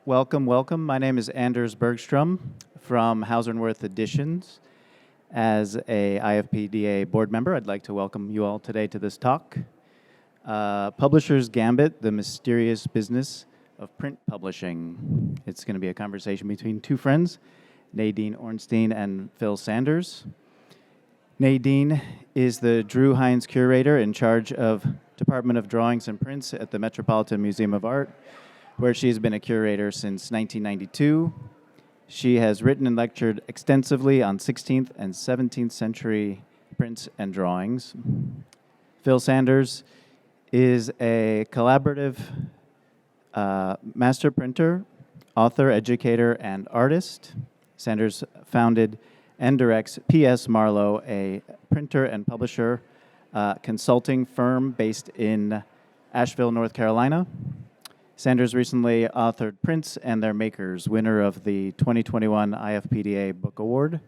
Welcome, welcome. My name is Anders Bergstrom from Hauser & Wirth Editions. As a IFPDA board member, I'd like to welcome you all today to this talk. Publisher's Gambit, the mysterious business of print publishing. It's going to be a conversation between two friends, Nadine Orenstein and Phil Sanders. Nadine is the Drew Hines Curator in charge of Department of Drawings and Prints at the Metropolitan Museum of Art, where she's been a curator since 1992. She has written and lectured extensively on 16th and 17th century prints and drawings. Phil Sanders is a collaborative master printer, author, educator, and artist. Sanders founded Diericx P.S. Marlowe, a printer and publisher consulting firm based in Asheville, North Carolina. Sanders recently authored Prints and Their Makers, winner of the 2021 IFPDA Book Award.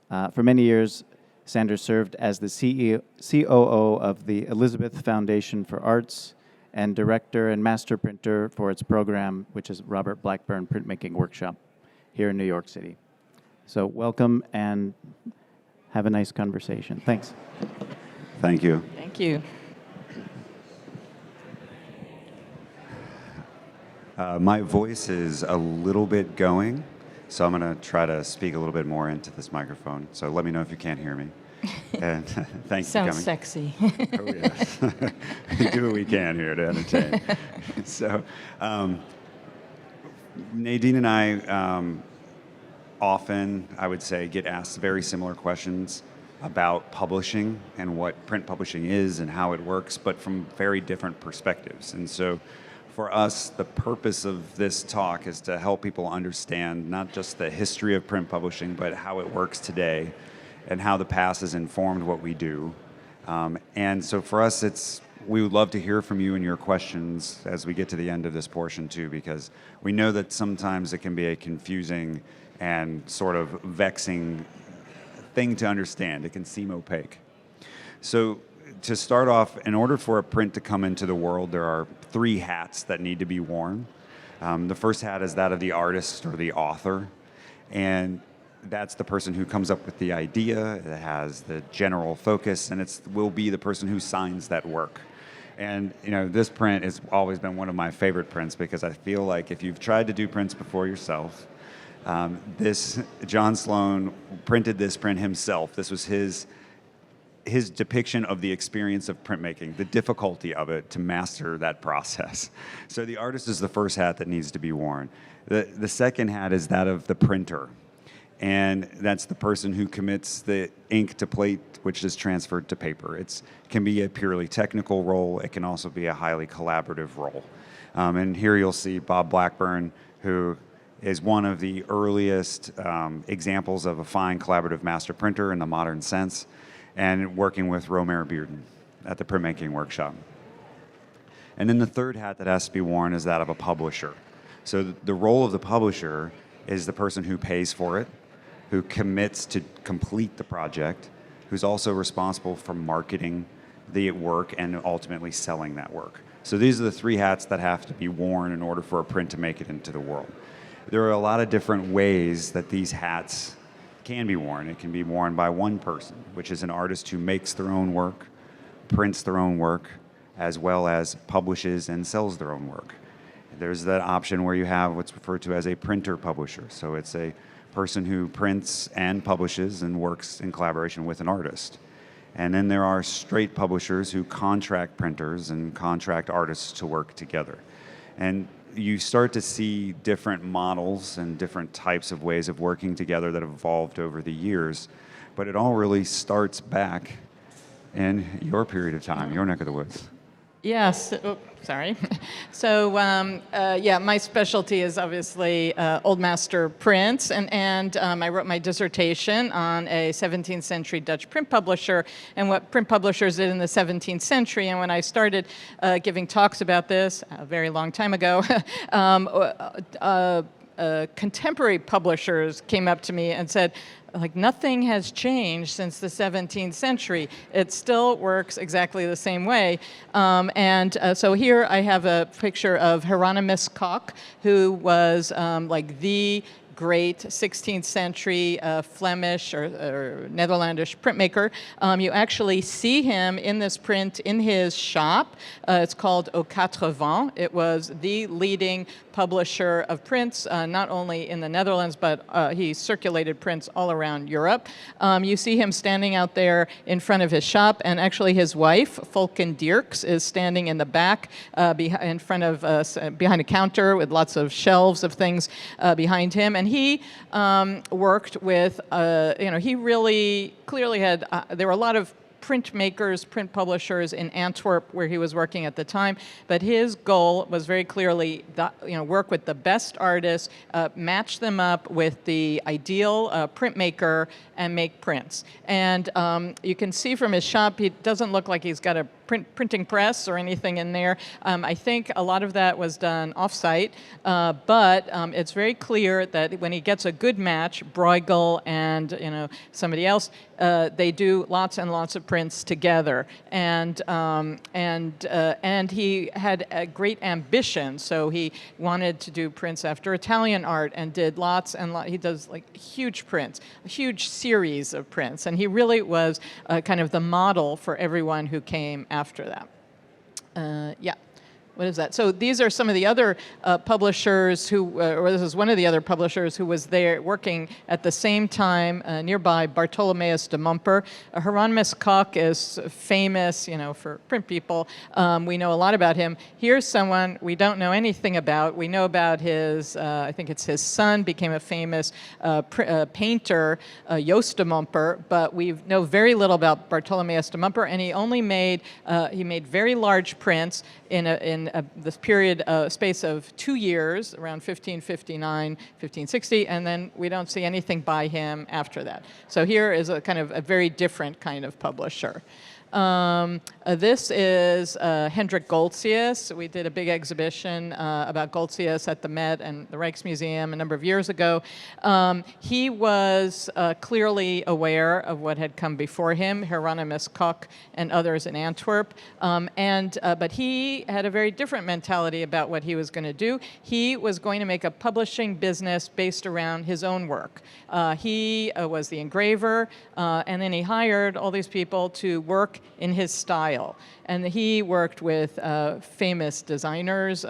For many years, Sanders served as the COO of the Elizabeth Foundation for Arts and director and master printer for its program, which is Robert Blackburn Printmaking Workshop here in New York City. So welcome and have a nice conversation. Thanks. Thank you. Thank you. My voice is a little bit going, so I'm going to try to speak a little bit more into this microphone. So let me know if you can't hear me. And thank you for coming. Sounds sexy. Oh, yes. Do what we can here to entertain. So Nadine and I often, I would say, get asked very similar questions about publishing and what print publishing is and how it works, but from very different perspectives. And so for us, the purpose of this talk is to help people understand not just the history of print publishing, but how it works today and how the past has informed what we do. And so for us, we would love to hear from you and your questions as we get to the end of this portion too, because we know that sometimes it can be a confusing and sort of vexing thing to understand. It can seem opaque. So to start off, in order for a print to come into the world, there are 3 hats that need to be worn. The first hat is that of the artist or the author, and that's the person who comes up with the idea, it has the general focus, and it will be the person who signs that work. And this print has always been one of my favorite prints because I feel like if you've tried to do prints before yourself, John Sloan printed this print himself. This was his depiction of the experience of printmaking, the difficulty of it to master that process. So the artist is the first hat that needs to be worn. The second hat is that of the printer. And that's the person who commits the ink to plate, which is transferred to paper. It can be a purely technical role. It can also be a highly collaborative role. And here you'll see Bob Blackburn, who is one of the earliest examples of a fine collaborative master printer in the modern sense, and working with Romare Bearden at the printmaking workshop. And then the third hat that has to be worn is that of a publisher. So the role of the publisher is the person who pays for it, who commits to complete the project, who's also responsible for marketing the work and ultimately selling that work. So these are the 3 hats that have to be worn in order for a print to make it into the world. There are a lot of different ways that these hats can be worn. It can be worn by one person, which is an artist who makes their own work, prints their own work, as well as publishes and sells their own work. There's that option where you have what's referred to as a printer publisher. So it's a person who prints and publishes and works in collaboration with an artist. And then there are straight publishers who contract printers and contract artists to work together. And you start to see different models and different types of ways of working together that have evolved over the years, but it all really starts back in your period of time, your neck of the woods. Yes. Oh, sorry. So, my specialty is obviously Old Master prints, and I wrote my dissertation on a 17th century Dutch print publisher and what print publishers did in the 17th century. And when I started giving talks about this a very long time ago, contemporary publishers came up to me and said, like nothing has changed since the 17th century. It still works exactly the same way. So here I have a picture of Hieronymus Koch, who was like the great 16th century Flemish or Netherlandish printmaker. You actually see him in this print in his shop. It's called Aux Quatre Vents. It was the leading publisher of prints, not only in the Netherlands, but he circulated prints all around Europe. You see him standing out there in front of his shop, and actually his wife, Diericx, is standing in the back in front of behind a counter with lots of shelves of things behind him. And he worked with, he really clearly had, there were a lot of printmakers, print publishers in Antwerp where he was working at the time, but his goal was very clearly work with the best artists, match them up with the ideal printmaker, and make prints. And you can see from his shop, he doesn't look like he's got a printing press or anything in there. I think a lot of that was done off-site, but it's very clear that when he gets a good match, Bruegel and somebody else, they do lots and lots of prints together, and he had a great ambition. So he wanted to do prints after Italian art, and did lots and he does like huge prints, a huge series of prints, and he really was kind of the model for everyone who came after that. Yeah. What is that? So these are some of the other publishers who, or this is one of the other publishers who was there working at the same time nearby, Bartholomeus de Mumper. Hieronymus Koch is famous, for print people. We know a lot about him. Here's someone we don't know anything about. We know about his, I think it's his son, became a famous painter, Joost de Mumper, but we know very little about Bartholomeus de Mumper, and he only made, very large prints in this period, space of 2 years, around 1559, 1560, and then we don't see anything by him after that. So here is a kind of a very different kind of publisher. This is Hendrik Goltzius. We did a big exhibition about Goltzius at the Met and the Rijksmuseum a number of years ago. He was clearly aware of what had come before him, Hieronymus Koch and others in Antwerp, but he had a very different mentality about what he was going to do. He was going to make a publishing business based around his own work. He was the engraver, and then he hired all these people to work in his style. And he worked with famous designers.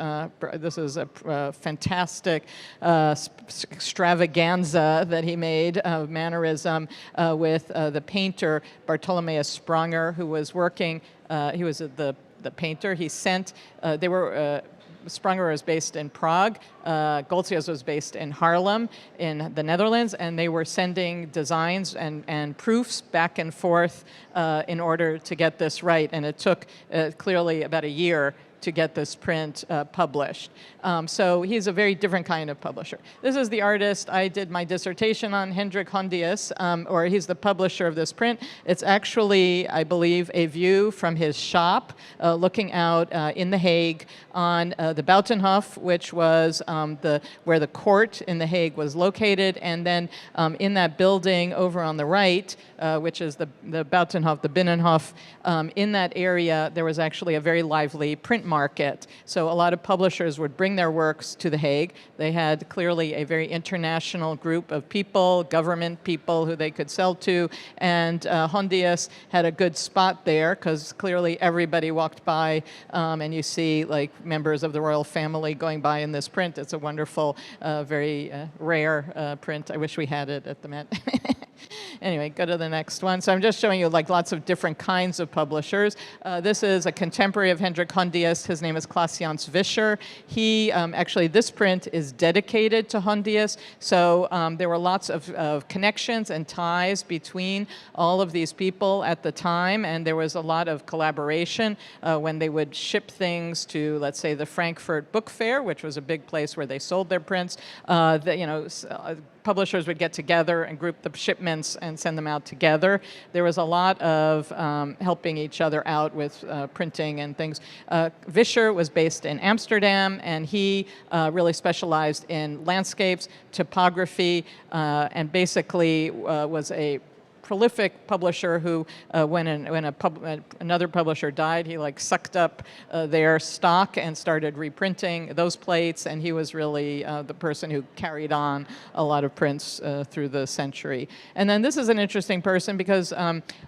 This is a fantastic extravaganza that he made of mannerism with the painter Bartholomeus Spranger, who was working, he was the painter. He sent, Spranger was based in Prague, Goltzius was based in Haarlem in the Netherlands, and they were sending designs and proofs back and forth in order to get this right, and it took clearly about a year to get this print published. So he's a very different kind of publisher. This is the artist I did my dissertation on, Hendrik Hondius, or he's the publisher of this print. It's actually, I believe, a view from his shop looking out in The Hague on the Buitenhof, which was where the court in The Hague was located, and then in that building over on the right, which is the Buitenhof, the Binnenhof, in that area there was actually a very lively print market. So a lot of publishers would bring their works to The Hague. They had clearly a very international group of people, government people who they could sell to, and Hondius had a good spot there because clearly everybody walked by, and you see like members of the royal family going by in this print. It's a wonderful, very rare print. I wish we had it at the Met. Anyway, go to the next one. So I'm just showing you like lots of different kinds of publishers. This is a contemporary of Hendrik Hondius. His name is Klaas-Jans Visser. He, actually this print is dedicated to Hondius. So there were lots of connections and ties between all of these people at the time, and there was a lot of collaboration when they would ship things to, let's say, the Frankfurt Book Fair, which was a big place where they sold their prints. publishers would get together and group the shipments and send them out together. There was a lot of helping each other out with printing and things. Vischer was based in Amsterdam, and he really specialized in landscapes, typography, and basically was a prolific publisher who, when another publisher died, he like sucked up their stock and started reprinting those plates, and he was really the person who carried on a lot of prints through the century. And then this is an interesting person because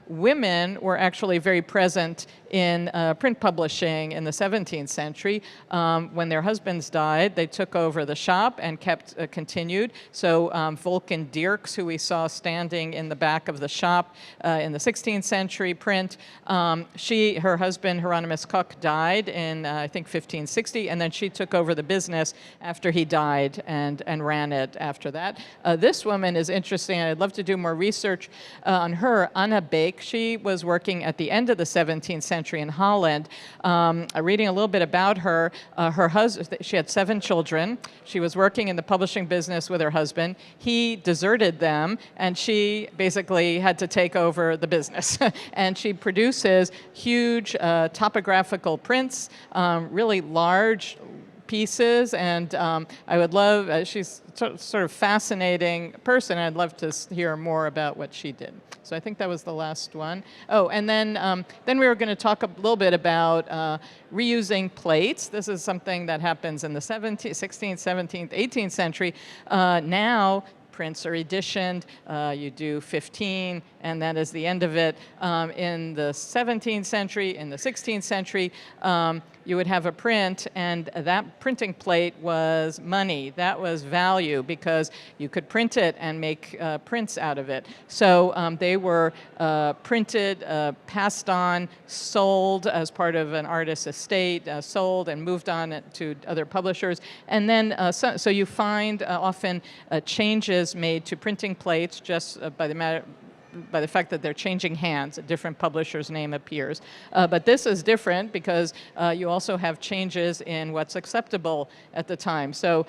women were actually very present in print publishing in the 17th century. When their husbands died, they took over the shop and continued. So Volcxken Diericx, who we saw standing in the back of the shop in the 16th century print, her husband, Hieronymus died in, I think, 1560, and then she took over the business after he died and ran it after that. This woman is interesting, and I'd love to do more research on her. Anna Beek, she was working at the end of the 17th century in Holland. Reading a little bit about her, her husband, she had 7 children. She was working in the publishing business with her husband. He deserted them, and she basically had to take over the business. And she produces huge topographical prints, really large pieces, and I would love, she's sort of fascinating person. I'd love to hear more about what she did. So I think that was the last one. Oh, and then we were going to talk a little bit about reusing plates. This is something that happens in the 16th, 17th, 18th century. Now, prints are editioned, you do 15, and that is the end of it. In the 17th century, in the 16th century, you would have a print, and that printing plate was money. That was value because you could print it and make prints out of it. So they were printed, passed on, sold as part of an artist's estate, sold and moved on to other publishers. And then, so you find often changes made to printing plates just by the fact that they're changing hands, a different publisher's name appears. But this is different because you also have changes in what's acceptable at the time. So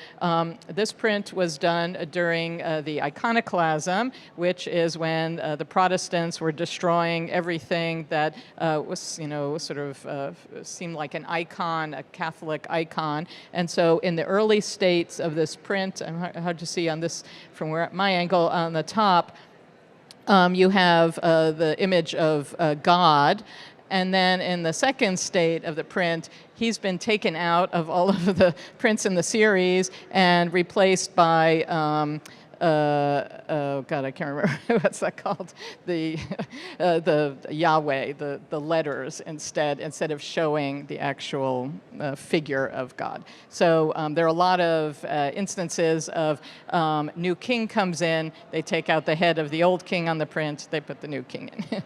this print was done during the iconoclasm, which is when the Protestants were destroying everything that was, sort of seemed like an icon, a Catholic icon. And so in the early states of this print, hard to see on this from where my angle on the top, you have the image of God, and then in the second state of the print, he's been taken out of all of the prints in the series and replaced by, oh God, I can't remember what's that called, the Yahweh, the letters instead of showing the actual figure of God. So there are a lot of instances of new king comes in, they take out the head of the old king on the print, they put the new king in.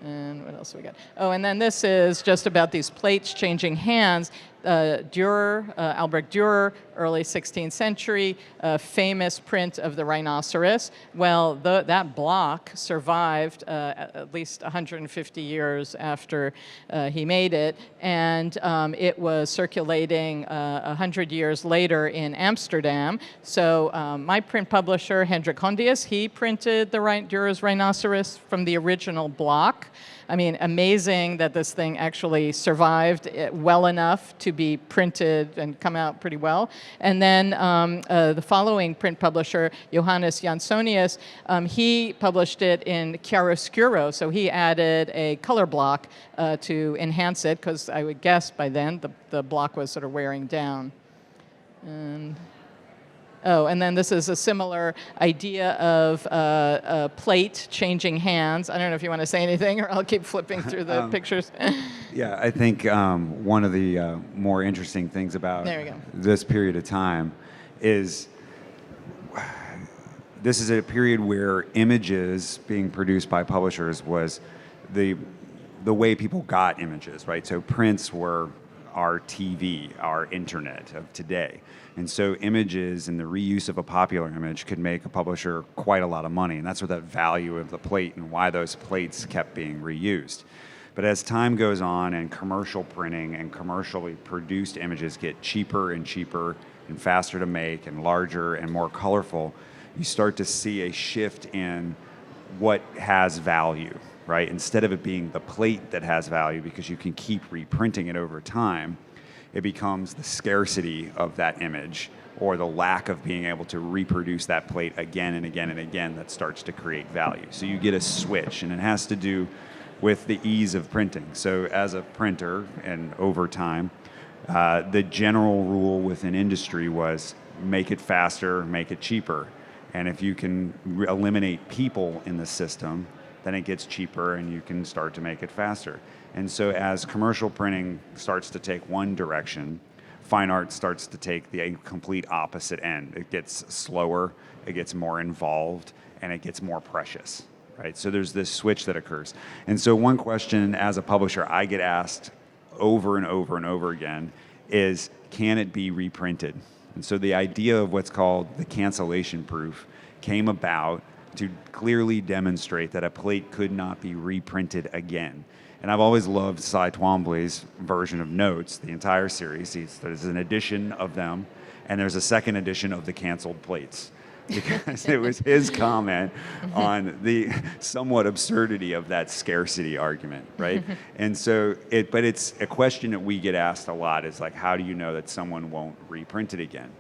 And what else we got? Oh, and then this is just about these plates changing hands. Albrecht Dürer, early 16th century, famous print of the rhinoceros. Well, that block survived at least 150 years after he made it, and it was circulating 100 years later in Amsterdam. So my print publisher, Hendrik Hondius, he printed Dürer's rhinoceros from the original block. I mean, amazing that this thing actually survived well enough to be printed and come out pretty well. And then the following print publisher, Johannes Jansonius, he published it in chiaroscuro, so he added a color block to enhance it, because I would guess by then the block was sort of wearing down. And then this is a similar idea of a plate changing hands. I don't know if you want to say anything, or I'll keep flipping through the pictures. Yeah, I think one of the more interesting things about this period of time is this is a period where images being produced by publishers was the way people got images, right? So prints were our TV, our internet of today. And so images and the reuse of a popular image could make a publisher quite a lot of money. And that's where that value of the plate and why those plates kept being reused. But as time goes on and commercial printing and commercially produced images get cheaper and cheaper and faster to make and larger and more colorful, you start to see a shift in what has value, right? Instead of it being the plate that has value because you can keep reprinting it over time, it becomes the scarcity of that image or the lack of being able to reproduce that plate again and again and again that starts to create value. So you get a switch, and it has to do with the ease of printing. So as a printer and over time, the general rule within industry was make it faster, make it cheaper. And if you can eliminate people in the system, then it gets cheaper and you can start to make it faster. And so as commercial printing starts to take one direction, fine art starts to take the complete opposite end. It gets slower, it gets more involved, and it gets more precious, right? So there's this switch that occurs. And so one question as a publisher I get asked over and over and over again is, can it be reprinted? And so the idea of what's called the cancellation proof came about to clearly demonstrate that a plate could not be reprinted again. And I've always loved Cy Twombly's version of Notes, the entire series. There's an edition of them, and there's a second edition of the canceled plates. Because it was his comment on the somewhat absurdity of that scarcity argument, right? And so, but it's a question that we get asked a lot is like, how do you know that someone won't reprint it again?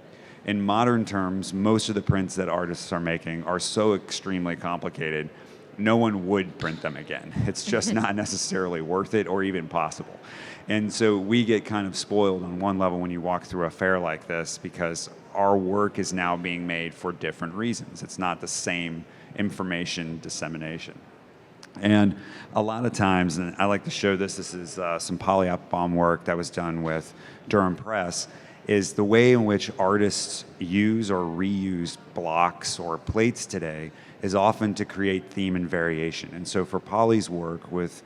In modern terms, most of the prints that artists are making are so extremely complicated, no one would print them again. It's just not necessarily worth it or even possible. And so we get kind of spoiled on one level when you walk through a fair like this because our work is now being made for different reasons. It's not the same information dissemination. And a lot of times, and I like to show this is some polyapomb work that was done with Durham Press, is the way in which artists use or reuse blocks or plates today is often to create theme and variation. And so for Polly's work with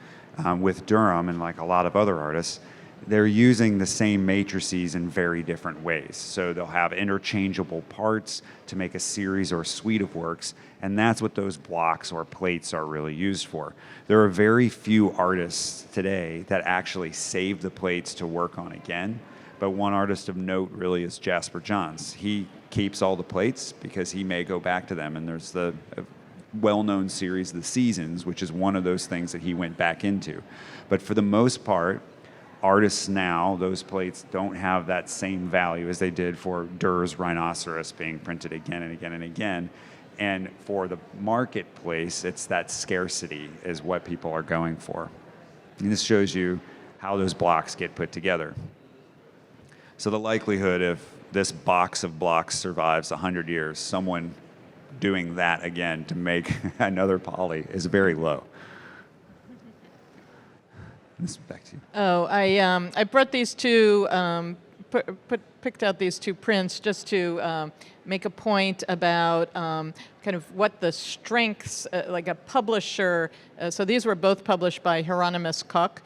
Durham and like a lot of other artists, they're using the same matrices in very different ways. So they'll have interchangeable parts to make a series or suite of works, and that's what those blocks or plates are really used for. There are very few artists today that actually save the plates to work on again, but one artist of note really is Jasper Johns. He keeps all the plates because he may go back to them, and there's the well-known series, The Seasons, which is one of those things that he went back into. But for the most part, artists now, those plates don't have that same value as they did for Durr's Rhinoceros being printed again and again and again. And for the marketplace, it's that scarcity is what people are going for. And this shows you how those blocks get put together. So the likelihood if this box of blocks survives 100 years, someone doing that again to make another poly is very low. This is back to you. Oh, I brought these two, picked out these two prints just to make a point about kind of what the strengths, like a publisher, so these were both published by Hieronymus Koch.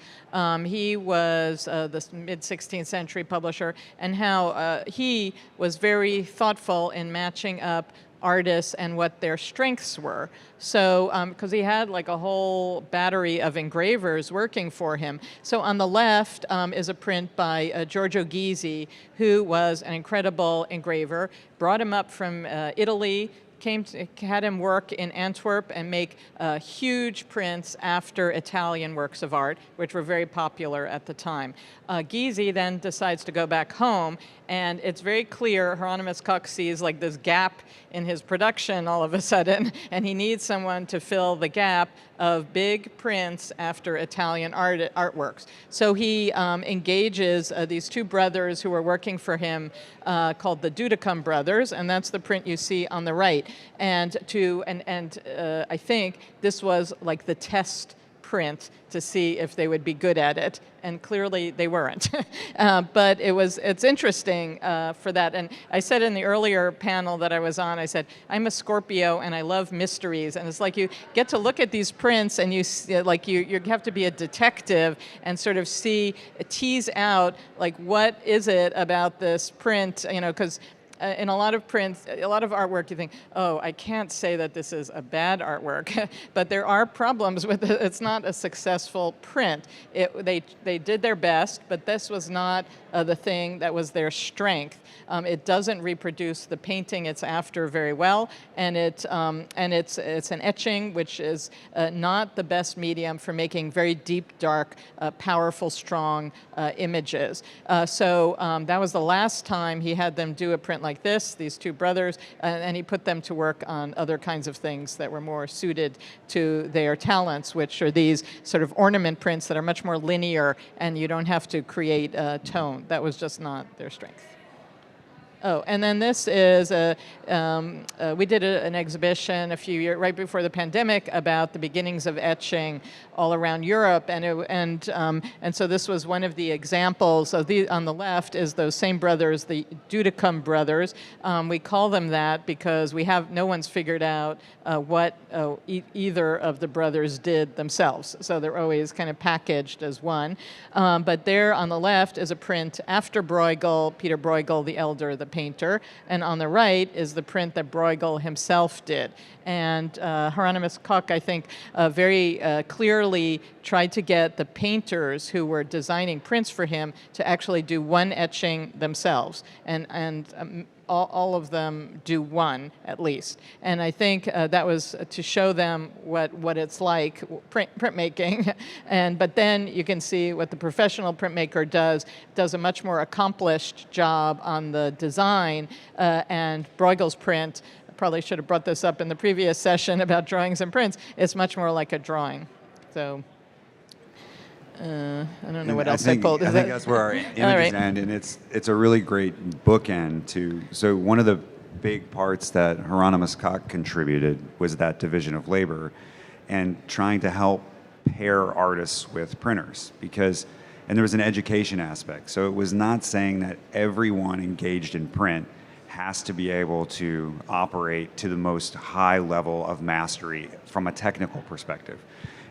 He was the mid-16th century publisher, and how he was very thoughtful in matching up artists and what their strengths were. So, because he had like a whole battery of engravers working for him. So on the left is a print by Giorgio Ghisi, who was an incredible engraver, brought him up from Italy, had him work in Antwerp and make huge prints after Italian works of art, which were very popular at the time. Ghisi then decides to go back home, and it's very clear Hieronymus Koch sees like this gap in his production all of a sudden, and he needs someone to fill the gap of big prints after Italian artworks. So he engages these two brothers who are working for him called the Dudecom brothers, and that's the print you see on the right. And I think this was like the test print to see if they would be good at it, and clearly they weren't. But it's interesting for that. And I said in the earlier panel that I was on, I said, I'm a Scorpio and I love mysteries. And it's like you get to look at these prints and you have to be a detective and sort of tease out like what is it about this print, because in a lot of prints, a lot of artwork, you think, oh, I can't say that this is a bad artwork, but there are problems with it. It's not a successful print. They did their best, but this was not the thing that was their strength. It doesn't reproduce the painting it's after very well, and it's an etching, which is not the best medium for making very deep, dark, powerful, strong images. So that was the last time he had them do a print like this, these two brothers, and he put them to work on other kinds of things that were more suited to their talents, which are these sort of ornament prints that are much more linear, and you don't have to create tone. That was just not their strength. Oh, and then this is we did an exhibition a few years right before the pandemic about the beginnings of etching all around Europe, and so this was one of the examples. On the left is those same brothers, the Diericx brothers. We call them that because no one's figured out what either of the brothers did themselves. So they're always kind of packaged as one. But there on the left is a print after Bruegel, Peter Bruegel the Elder, the painter, and on the right is the print that Bruegel himself did. And Hieronymus Koch, I think, very clearly tried to get the painters who were designing prints for him to actually do one etching themselves, and all of them do one at least. And I think that was to show them what it's like, printmaking. But then you can see what the professional printmaker does a much more accomplished job on the design, and Bruegel's print, probably should have brought this up in the previous session about drawings and prints, it's much more like a drawing. So I don't know what else I pulled. I think that's where our images end, and it's a really great bookend to. So one of the big parts that Hieronymus Koch contributed was that division of labor, and trying to help pair artists with printers, and there was an education aspect. So it was not saying that everyone engaged in print has to be able to operate to the most high level of mastery from a technical perspective.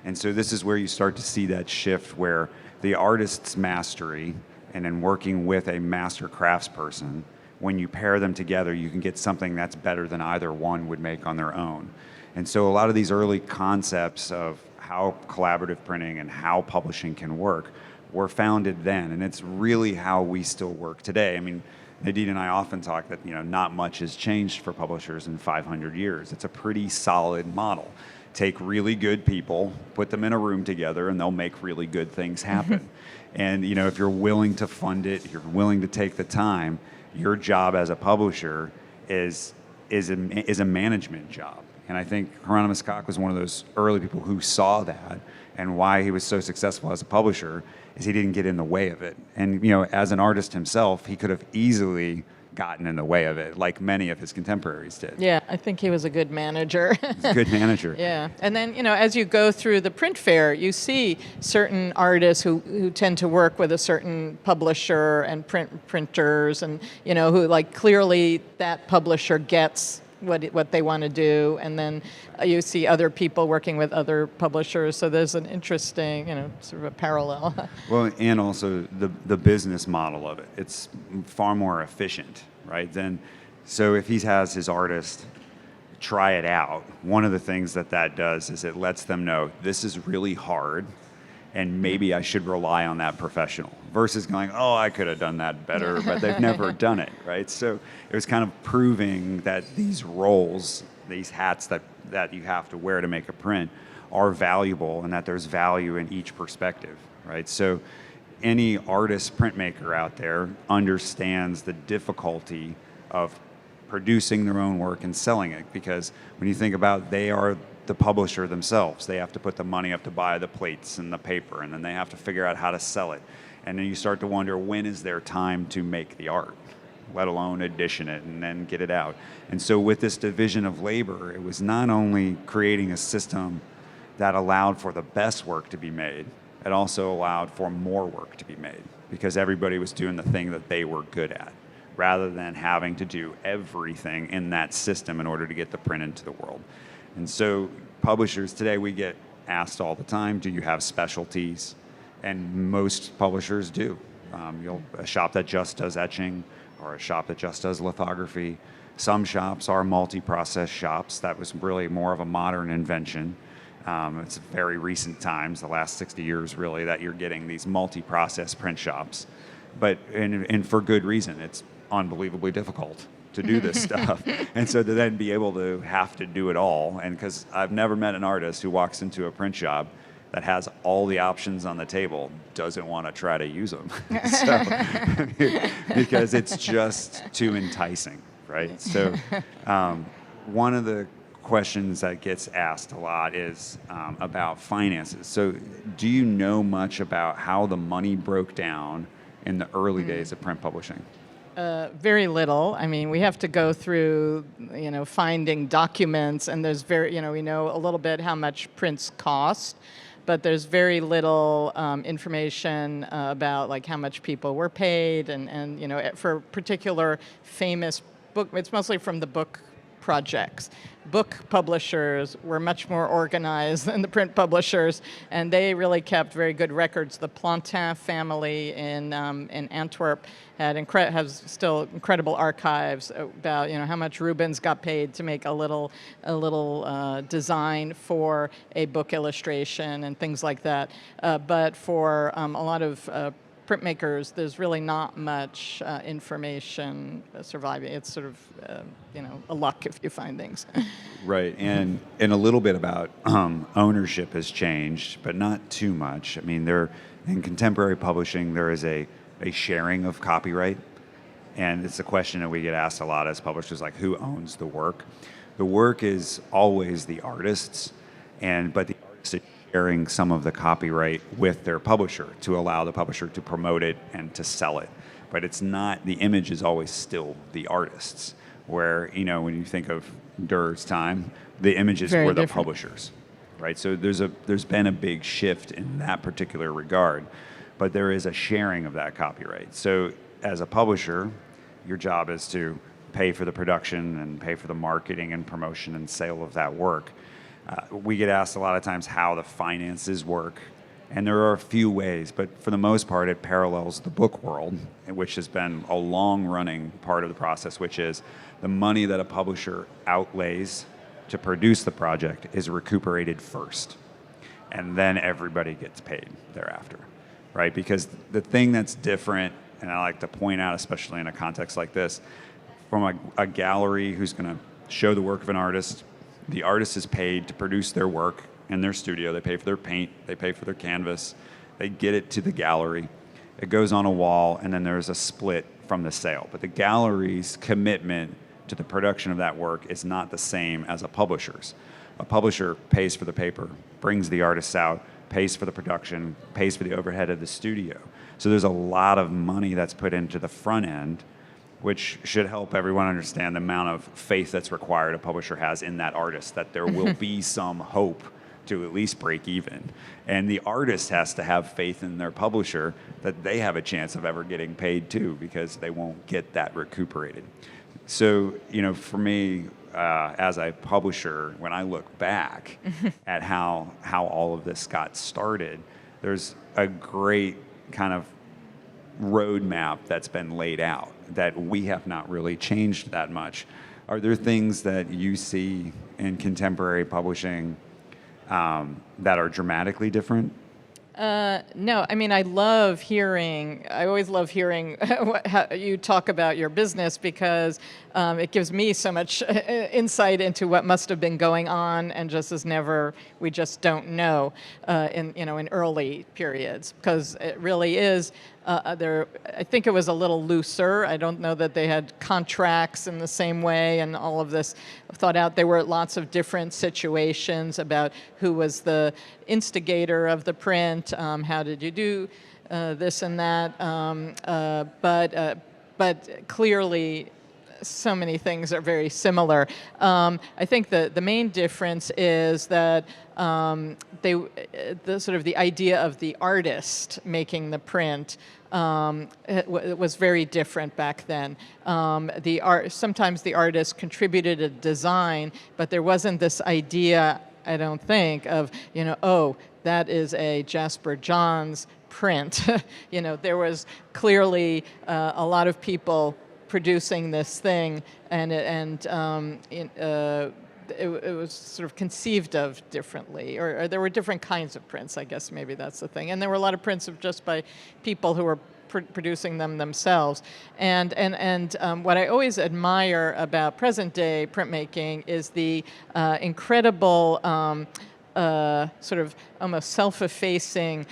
And so this is where you start to see that shift where the artist's mastery and then working with a master craftsperson, when you pair them together, you can get something that's better than either one would make on their own. And so a lot of these early concepts of how collaborative printing and how publishing can work were founded then, and it's really how we still work today. I mean, Nadine and I often talk that not much has changed for publishers in 500 years. It's a pretty solid model. Take really good people, put them in a room together, and they'll make really good things happen. And if you're willing to fund it, you're willing to take the time, your job as a publisher is a management job. And I think Hieronymus Koch was one of those early people who saw that, and why he was so successful as a publisher is he didn't get in the way of it. And as an artist himself, he could have easily gotten in the way of it, like many of his contemporaries did. Yeah, I think he was a good manager. He's a good manager. Yeah, and then as you go through the print fair, you see certain artists who tend to work with a certain publisher and printers, and who clearly that publisher gets what they want to do, and then you see other people working with other publishers. So there's an interesting, sort of a parallel. Well, and also the business model of it. It's far more efficient, right? So if he has his artist try it out, one of the things that does is it lets them know this is really hard, and maybe I should rely on that professional, versus going, oh, I could have done that better, but they've never done it, right? So it was kind of proving that these roles, these hats that you have to wear to make a print are valuable, and that there's value in each perspective, right? So any artist printmaker out there understands the difficulty of producing their own work and selling it, because when you think about, they are the publisher themselves. They have to put the money up to buy the plates and the paper, and then they have to figure out how to sell it. And then you start to wonder, when is their time to make the art, let alone edition it and then get it out. And so with this division of labor, it was not only creating a system that allowed for the best work to be made, it also allowed for more work to be made, because everybody was doing the thing that they were good at, rather than having to do everything in that system in order to get the print into the world. And so publishers today, we get asked all the time, do you have specialties? And most publishers do. A shop that just does etching, or a shop that just does lithography. Some shops are multi-process shops. That was really more of a modern invention. It's very recent times, the last 60 years really, that you're getting these multi-process print shops. But and for good reason. It's unbelievably difficult to do this stuff. And so to then be able to have to do it all, and because I've never met an artist who walks into a print shop that has all the options on the table, doesn't want to try to use them. So, because it's just too enticing, right? So one of the questions that gets asked a lot is about finances. So do you know much about how the money broke down in the early days of print publishing? Very little. I mean, we have to go through, finding documents, and there's we know a little bit how much prints cost, but there's very little information about like how much people were paid, and for particular famous book, it's mostly from the book projects. Book publishers were much more organized than the print publishers, and they really kept very good records. The Plantin family in Antwerp has still incredible archives about how much Rubens got paid to make a little design for a book illustration and things like that. But for a lot of printmakers, there's really not much information surviving. It's sort of, a luck if you find things. Right, and a little bit about ownership has changed, but not too much. I mean, in contemporary publishing, there is a sharing of copyright, and it's a question that we get asked a lot as publishers, like who owns the work? The work is always the artist's, but the artist is sharing some of the copyright with their publisher to allow the publisher to promote it and to sell it. But it's not, the image is always still the artist's, where, when you think of Durr's time, the images Very were the different. publishers, right? So there's been a big shift in that particular regard, but there is a sharing of that copyright. So as a publisher, your job is to pay for the production and pay for the marketing and promotion and sale of that work. We get asked a lot of times how the finances work, and there are a few ways, but for the most part, it parallels the book world, which has been a long-running part of the process, which is the money that a publisher outlays to produce the project is recuperated first, and then everybody gets paid thereafter, right? Because the thing that's different, and I like to point out, especially in a context like this, from a gallery who's going to show the work of an artist, the artist is paid to produce their work in their studio. They pay for their paint, they pay for their canvas, they get it to the gallery, it goes on a wall, and then there's a split from the sale. But the gallery's commitment to the production of that work is not the same as a publisher's. A publisher pays for the paper, brings the artists out, pays for the production, pays for the overhead of the studio. So there's a lot of money that's put into the front end, which should help everyone understand the amount of faith that's required a publisher has in that artist, that there will be some hope to at least break even. And the artist has to have faith in their publisher that they have a chance of ever getting paid too, because they won't get that recuperated. So, for me, as a publisher, when I look back at how all of this got started, there's a great kind of roadmap that's been laid out that we have not really changed that much. Are there things that you see in contemporary publishing that are dramatically different? No, I mean, I always love hearing how you talk about your business, because it gives me so much insight into what must have been going on, and we just don't know in early periods, because it really is. I think it was a little looser. I don't know that they had contracts in the same way and all of this thought out. There were lots of different situations about who was the instigator of the print, how did you do this and that, but clearly so many things are very similar. I think the main difference is that the idea of the artist making the print was very different back then. Sometimes the artist contributed a design, but there wasn't this idea, I don't think, of that is a Jasper Johns print. There was clearly a lot of people producing this thing, and it was sort of conceived of differently, or there were different kinds of prints, I guess maybe that's the thing. And there were a lot of prints of just by people who were producing them themselves. And what I always admire about present day printmaking is the incredible sort of almost self-effacing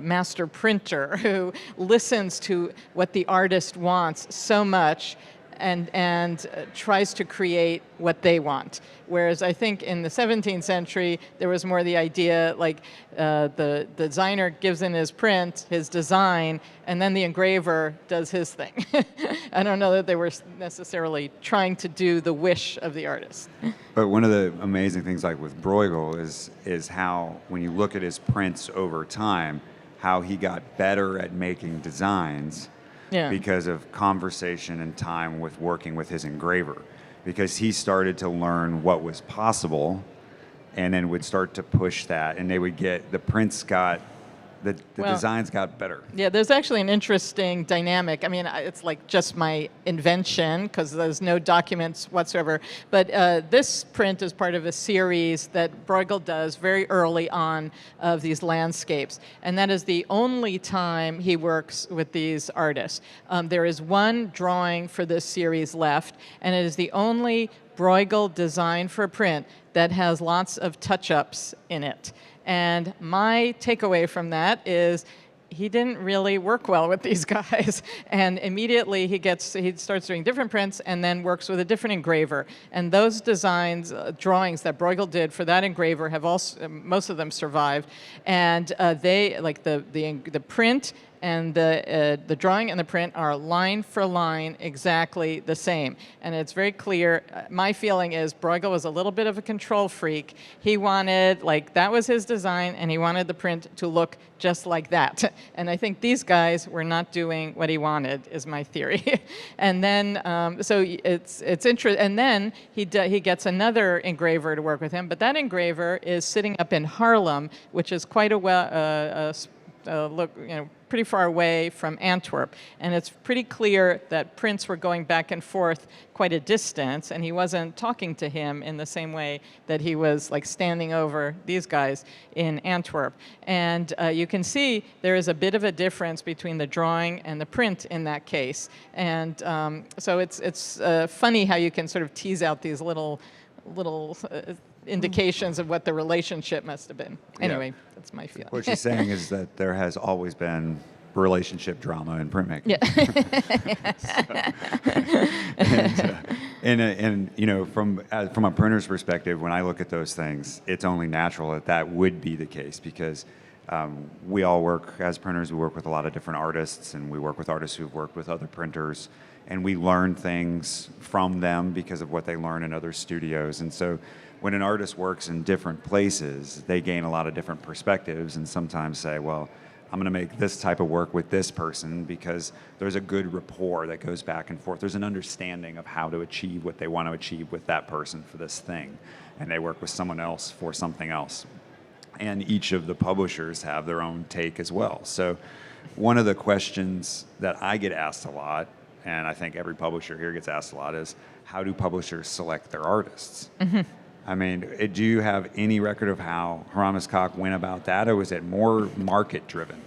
master printer who listens to what the artist wants so much and tries to create what they want. Whereas I think in the 17th century, there was more the idea like the designer gives in his print, his design, and then the engraver does his thing. I don't know that they were necessarily trying to do the wish of the artist. But one of the amazing things like with Bruegel is how, when you look at his prints over time, how he got better at making designs because of conversation and time with working with his engraver. Because he started to learn what was possible and then would start to push that, and they would get, the prints got, the designs got better. Yeah, there's actually an interesting dynamic. I mean, it's like just my invention because there's no documents whatsoever. But this print is part of a series that Bruegel does very early on of these landscapes. And that is the only time he works with these artists. There is one drawing for this series left, and it is the only Bruegel design for print that has lots of touch-ups in it. And my takeaway from that is he didn't really work well with these guys. And immediately he starts doing different prints and then works with a different engraver. And those designs, drawings that Bruegel did for that engraver have also, most of them survived. And they, like the print and the drawing and the print are line for line exactly the same. And it's very clear. My feeling is Bruegel was a little bit of a control freak. He wanted, like, that was his design, and he wanted the print to look just like that. And I think these guys were not doing what he wanted, is my theory. And then, so it's interesting. And then he gets another engraver to work with him, but that engraver is sitting up in Haarlem, which is quite a look, pretty far away from Antwerp. And it's pretty clear that prints were going back and forth quite a distance, and he wasn't talking to him in the same way that he was like standing over these guys in Antwerp. And you can see there is a bit of a difference between the drawing and the print in that case. And so it's funny how you can sort of tease out these little indications of what the relationship must have been. Anyway, that's my feeling. What she's saying is that there has always been relationship drama in printmaking. Yeah. And from a printer's perspective, when I look at those things, it's only natural that would be the case, because we all work as printers. We work with a lot of different artists, and we work with artists who've worked with other printers, and we learn things from them because of what they learn in other studios. And so when an artist works in different places, they gain a lot of different perspectives, and sometimes say, well, I'm going to make this type of work with this person because there's a good rapport that goes back and forth. There's an understanding of how to achieve what they want to achieve with that person for this thing, and they work with someone else for something else. And each of the publishers have their own take as well. So one of the questions that I get asked a lot, and I think every publisher here gets asked a lot, is how do publishers select their artists? Mm-hmm. I mean, do you have any record of how Hieronymus went about that, or was it more market-driven?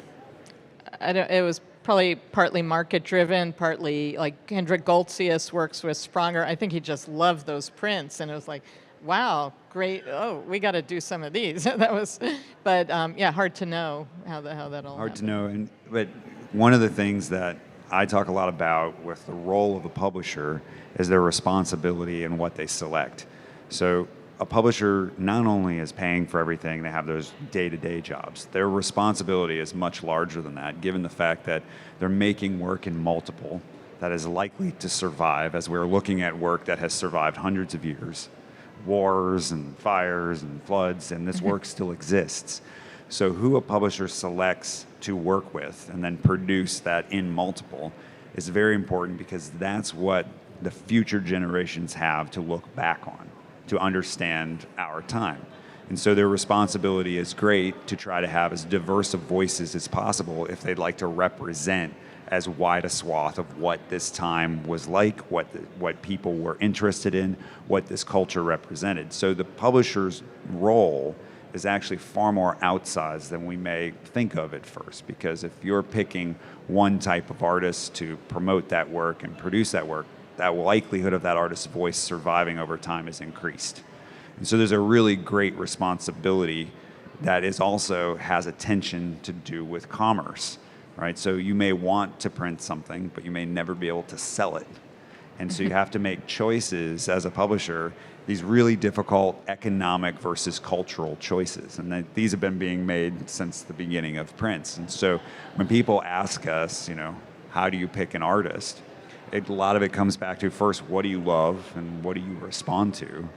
It was probably partly market-driven, partly like Hendrik Goltzius works with Spranger. I think he just loved those prints, and it was like, wow, great! Oh, we got to do some of these. That was, but yeah, hard to know how that all. Hard happened. to know, but one of the things that I talk a lot about with the role of a publisher is their responsibility in what they select. So a publisher not only is paying for everything, they have those day-to-day jobs. Their responsibility is much larger than that, given the fact that they're making work in multiple that is likely to survive, as we're looking at work that has survived hundreds of years, wars and fires and floods, and this work still exists. So who a publisher selects to work with and then produce that in multiple is very important, because that's what the future generations have to look back on, to understand our time. And so their responsibility is great to try to have as diverse of voices as possible if they'd like to represent as wide a swath of what this time was like, what people were interested in, what this culture represented. So the publisher's role is actually far more outsized than we may think of at first, because if you're picking one type of artist to promote that work and produce that work, that likelihood of that artist's voice surviving over time is increased. And so there's a really great responsibility that is also has a tension to do with commerce, right? So you may want to print something, but you may never be able to sell it. And so you have to make choices as a publisher, these really difficult economic versus cultural choices. And these have been being made since the beginning of prints. And so when people ask us, how do you pick an artist? A lot of it comes back to, first, what do you love and what do you respond to?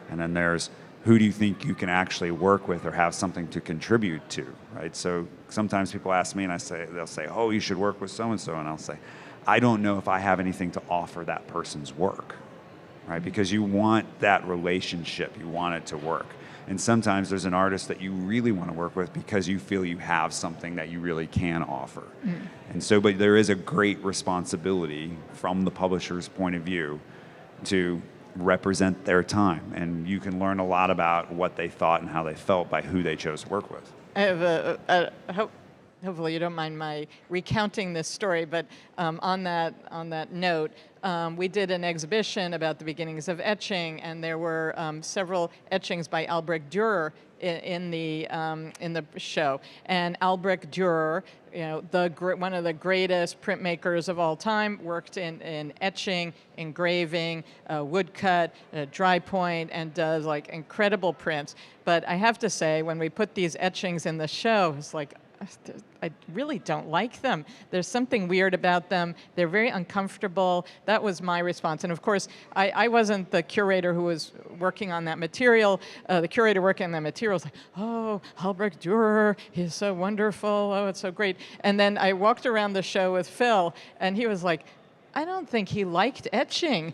And then there's, who do you think you can actually work with or have something to contribute to, right? So sometimes people ask me and they'll say, oh, you should work with so-and-so. And I'll say, I don't know if I have anything to offer that person's work, right? Because you want that relationship, you want it to work. And sometimes there's an artist that you really want to work with because you feel you have something that you really can offer. And so, but there is a great responsibility from the publisher's point of view to represent their time. And you can learn a lot about what they thought and how they felt by who they chose to work with. I have hopefully you don't mind my recounting this story, but on that note, we did an exhibition about the beginnings of etching, and there were several etchings by Albrecht Dürer in the show. And Albrecht Dürer, one of the greatest printmakers of all time, worked in etching, engraving, woodcut, dry point, and does like incredible prints. But I have to say, when we put these etchings in the show, it's like, I really don't like them. There's something weird about them. They're very uncomfortable. That was my response. And of course, I wasn't the curator who was working on that material. The curator working on that material was like, oh, Albrecht Dürer, he's so wonderful. Oh, it's so great. And then I walked around the show with Phil, and he was like, I don't think he liked etching.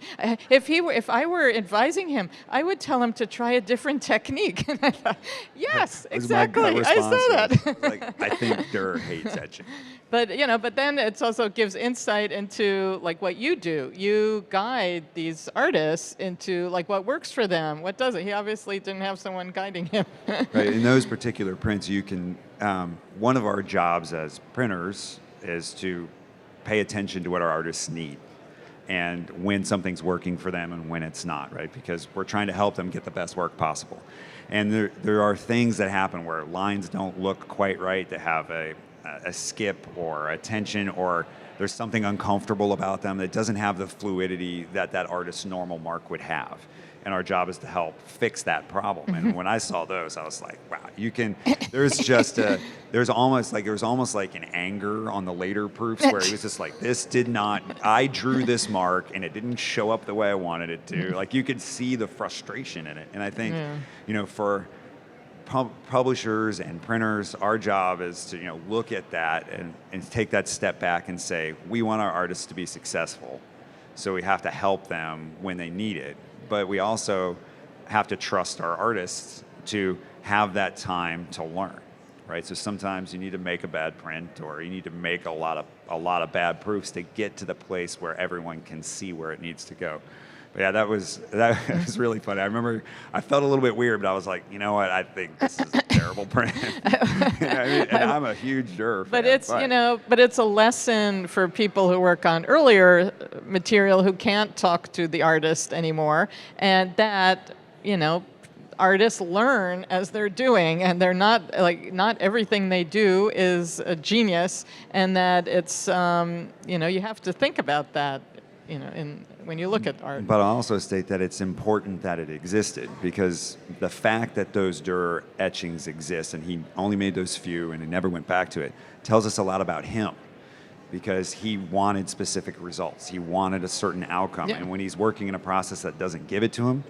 If I were advising him, I would tell him to try a different technique. And I thought, yes, exactly. I saw that. I think Dürer hates etching. But then it also gives insight into like what you do. You guide these artists into like what works for them, what doesn't. He obviously didn't have someone guiding him. Right. In those particular prints, you can. One of our jobs as printers is to pay attention to what our artists need and when something's working for them and when it's not, right? Because we're trying to help them get the best work possible. And there are things that happen where lines don't look quite right, that have a skip or a tension, or there's something uncomfortable about them that doesn't have the fluidity that artist's normal mark would have. And our job is to help fix that problem. And when I saw those, I was like, wow, there's almost like an anger on the later proofs where he was just like, I drew this mark and it didn't show up the way I wanted it to. Like you could see the frustration in it. And I think, for publishers and printers, our job is to, look at that and take that step back and say, we want our artists to be successful. So we have to help them when they need it. But we also have to trust our artists to have that time to learn, right? So sometimes you need to make a bad print, or you need to make a lot of bad proofs to get to the place where everyone can see where it needs to go. But yeah, that was really funny. I remember I felt a little bit weird, but I was like, you know what? I think this is a terrible print. And I'm a huge Dürer fan. But it's a lesson for people who work on earlier material who can't talk to the artist anymore, and that artists learn as they're doing, and they're not everything they do is a genius, and that it's you have to think about that. When you look at art. But I'll also state that it's important that it existed, because the fact that those Dürer etchings exist, and he only made those few and he never went back to it, tells us a lot about him, because he wanted specific results. He wanted a certain outcome. Yeah. And when he's working in a process that doesn't give it to him,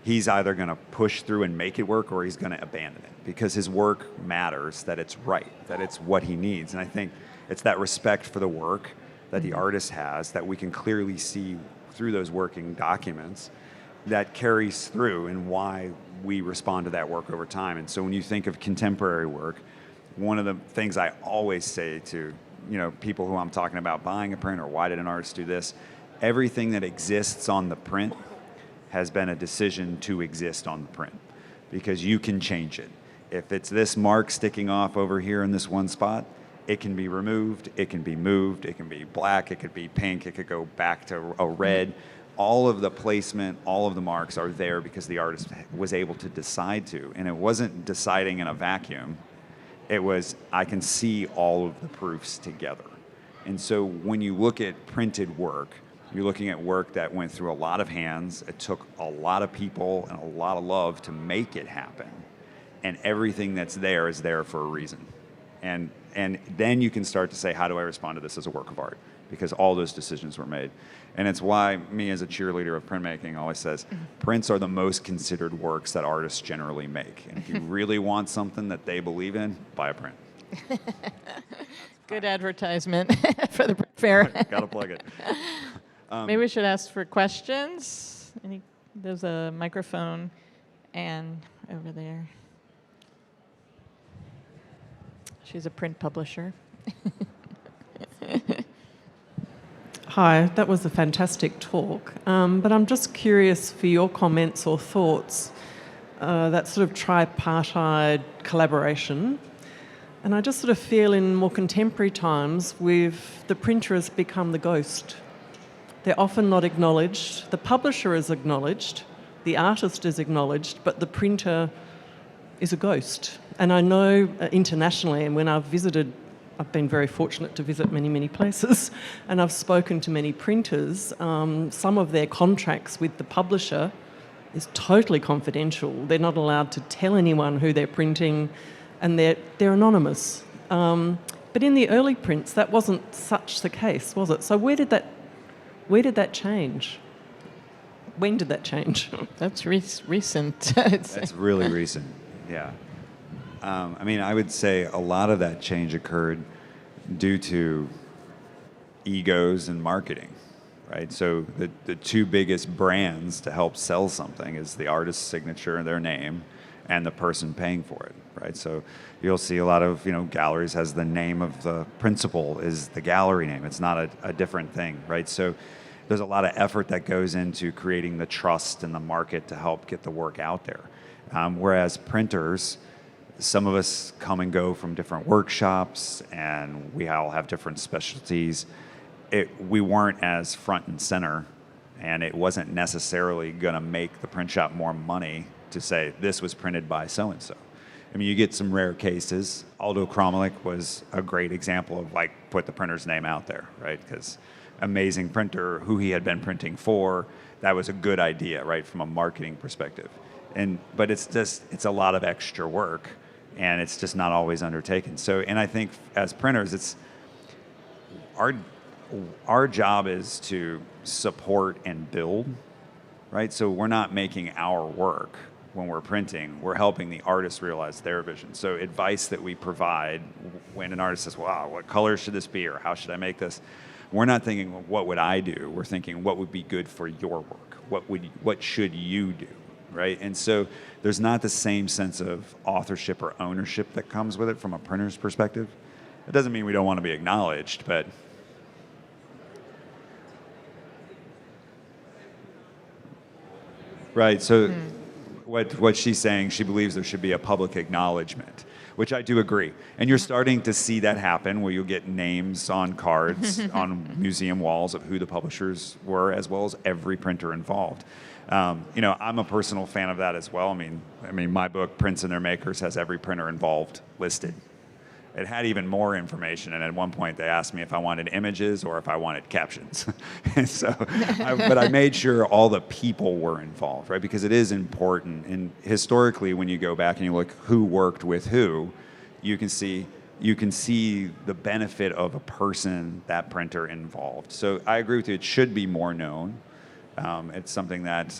he's either going to push through and make it work, or he's going to abandon it, because his work matters, that it's right, that it's what he needs. And I think it's that respect for the work that the artist has that we can clearly see through those working documents that carries through and why we respond to that work over time. And so when you think of contemporary work, one of the things I always say to people who I'm talking about buying a print or why did an artist do this, everything that exists on the print has been a decision to exist on the print because you can change it. If it's this mark sticking off over here in this one spot, it can be removed, it can be moved, it can be black, it could be pink, it could go back to a red. All of the placement, all of the marks are there because the artist was able to decide to. And it wasn't deciding in a vacuum. It was, I can see all of the proofs together. And so when you look at printed work, you're looking at work that went through a lot of hands. It took a lot of people and a lot of love to make it happen. And everything that's there is there for a reason. And then you can start to say, how do I respond to this as a work of art? Because all those decisions were made. And it's why me as a cheerleader of printmaking always says, prints are the most considered works that artists generally make. And if you really want something that they believe in, buy a print. Good advertisement for the print fair. Gotta plug it. Maybe we should ask for questions. There's a microphone, and over there. She's a print publisher. Hi, that was a fantastic talk, but I'm just curious for your comments or thoughts, that sort of tripartite collaboration. And I just sort of feel in more contemporary times the printer has become the ghost. They're often not acknowledged. The publisher is acknowledged, the artist is acknowledged, but the printer is a ghost. And I know internationally, and when I've been very fortunate to visit many, many places, and I've spoken to many printers. Some of their contracts with the publisher is totally confidential. They're not allowed to tell anyone who they're printing, and they're anonymous. But in the early prints, that wasn't such the case, was it? So where did that change? When did that change? That's recent. That's really recent, yeah. I would say a lot of that change occurred due to egos and marketing, right? So the two biggest brands to help sell something is the artist's signature and their name and the person paying for it, right? So you'll see a lot of, galleries has the name of the principal is the gallery name. It's not a different thing, right? So there's a lot of effort that goes into creating the trust in the market to help get the work out there. Whereas printers, some of us come and go from different workshops, and we all have different specialties. We weren't as front and center, and it wasn't necessarily going to make the print shop more money to say this was printed by so-and-so. You get some rare cases. Aldo Kromlich was a great example of put the printer's name out there, right? Because amazing printer, who he had been printing for, that was a good idea, right, from a marketing perspective. But it's a lot of extra work, and it's just not always undertaken. So, and I think as printers, it's our job is to support and build, right? So we're not making our work when we're printing. We're helping the artist realize their vision. So advice that we provide when an artist says, wow, what color should this be, or how should I make this? We're not thinking, what would I do? We're thinking, what would be good for your work? What should you do? Right? And so there's not the same sense of authorship or ownership that comes with it from a printer's perspective. It doesn't mean we don't want to be acknowledged, but right. So what she's saying, she believes there should be a public acknowledgement, which I do agree. And you're starting to see that happen where you'll get names on cards on museum walls of who the publishers were, as well as every printer involved. I'm a personal fan of that as well. I mean, my book, Prints and Their Makers, has every printer involved listed. It had even more information, and at one point they asked me if I wanted images or if I wanted captions. And so, but I made sure all the people were involved, right? Because it is important. And historically, when you go back and you look who worked with who, you can see the benefit of a person, that printer involved. So I agree with you. It should be more known. It's something that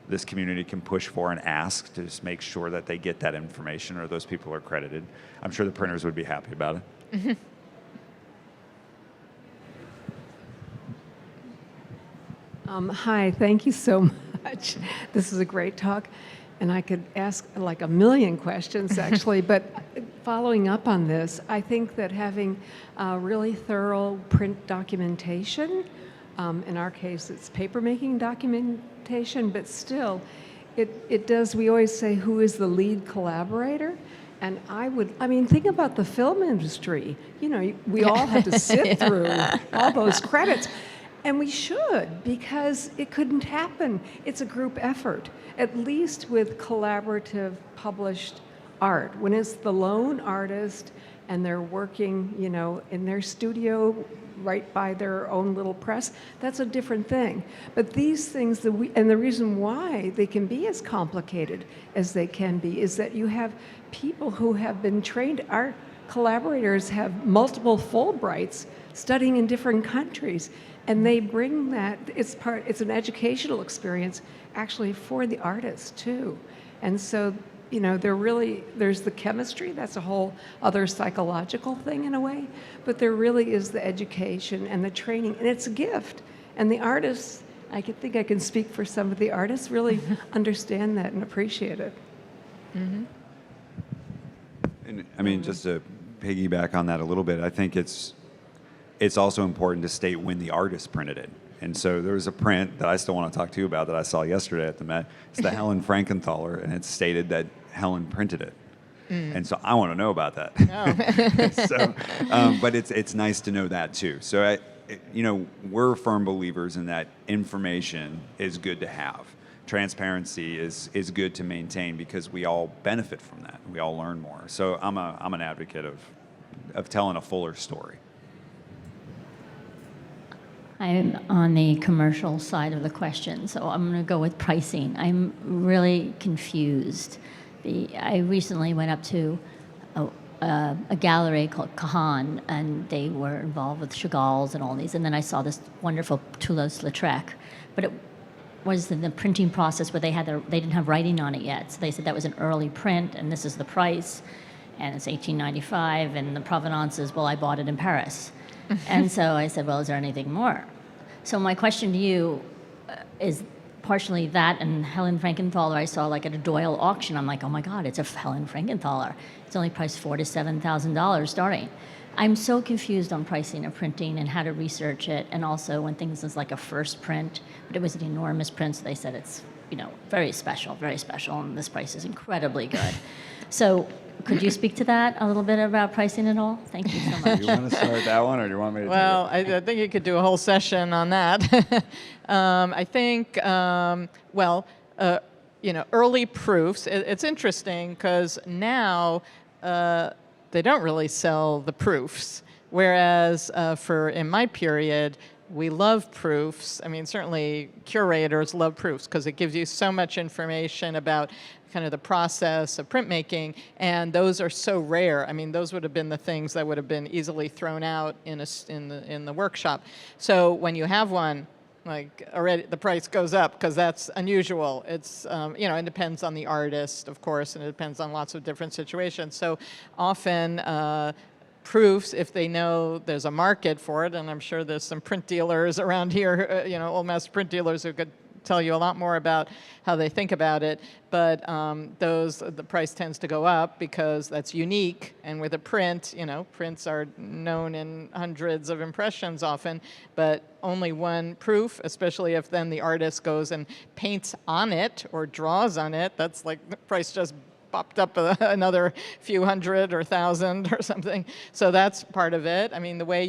this community can push for and ask to just make sure that they get that information or those people are credited. I'm sure the printers would be happy about it. Hi, thank you so much. This is a great talk, and I could ask like a million questions actually, but following up on this, I think that having really thorough print documentation, in our case it's papermaking documentation, but still, it does, we always say who is the lead collaborator? And think about the film industry. You know, we all had to sit through all those credits. And we should, because it couldn't happen. It's a group effort, at least with collaborative published art. When it's the lone artist and they're working, you know, in their studio right by their own little press, that's a different thing. But these things, and the reason why they can be as complicated as they can be is that you have people who have been trained. Our collaborators have multiple Fulbrights studying in different countries. And they bring that, it's an educational experience actually for the artist too. And so, you know, there's the chemistry, that's a whole other psychological thing in a way, but there really is the education and the training, and it's a gift. And the artists, think I can speak for some of the artists, really understand that and appreciate it. Mm-hmm. And I mean, just to piggyback on that a little bit, I think it's also important to state when the artist printed it. And so there was a print that I still want to talk to you about that I saw yesterday at the Met. It's the Helen Frankenthaler, and it's stated that Helen printed it. And so I want to know about that. But it's nice to know that too. So, we're firm believers in that information is good to have. Transparency is good to maintain because we all benefit from that. We all learn more. So I'm an advocate of telling a fuller story. I'm on the commercial side of the question, so I'm going to go with pricing. I'm really confused. I recently went up to a gallery called Cahan, and they were involved with Chagall's and all these, and then I saw this wonderful Toulouse-Lautrec, but it was in the printing process where they didn't have writing on it yet, so they said that was an early print, and this is the price, and it's $18.95, and the provenance is, well, I bought it in Paris. And so I said, well, is there anything more? So my question to you is partially that, and Helen Frankenthaler I saw like at a Doyle auction. I'm like, oh my God, it's a Helen Frankenthaler. It's only priced $4,000 to $7,000 starting. I'm so confused on pricing of printing and how to research it, and also when things is like a first print, but it was an enormous print, so they said it's, very special, and this price is incredibly good. So could you speak to that a little bit about pricing at all? Thank you so much. Do you want to start that one, or do you want me to Well, take it? I think you could do a whole session on that. I think, early proofs, it's interesting because now they don't really sell the proofs, whereas in my period, we love proofs. I mean, certainly curators love proofs because it gives you so much information about kind of the process of printmaking, and those are so rare. I mean, those would have been the things that would have been easily thrown out in the workshop. So when you have one, like already the price goes up because that's unusual. It's it depends on the artist, of course, and it depends on lots of different situations. So often proofs, if they know there's a market for it, and I'm sure there's some print dealers around here, old master print dealers who could tell you a lot more about how they think about it, but the price tends to go up because that's unique, and with a print, prints are known in hundreds of impressions often, but only one proof, especially if then the artist goes and paints on it or draws on it, that's like the price just popped up another few hundred or thousand or something. So that's part of it. I mean, the way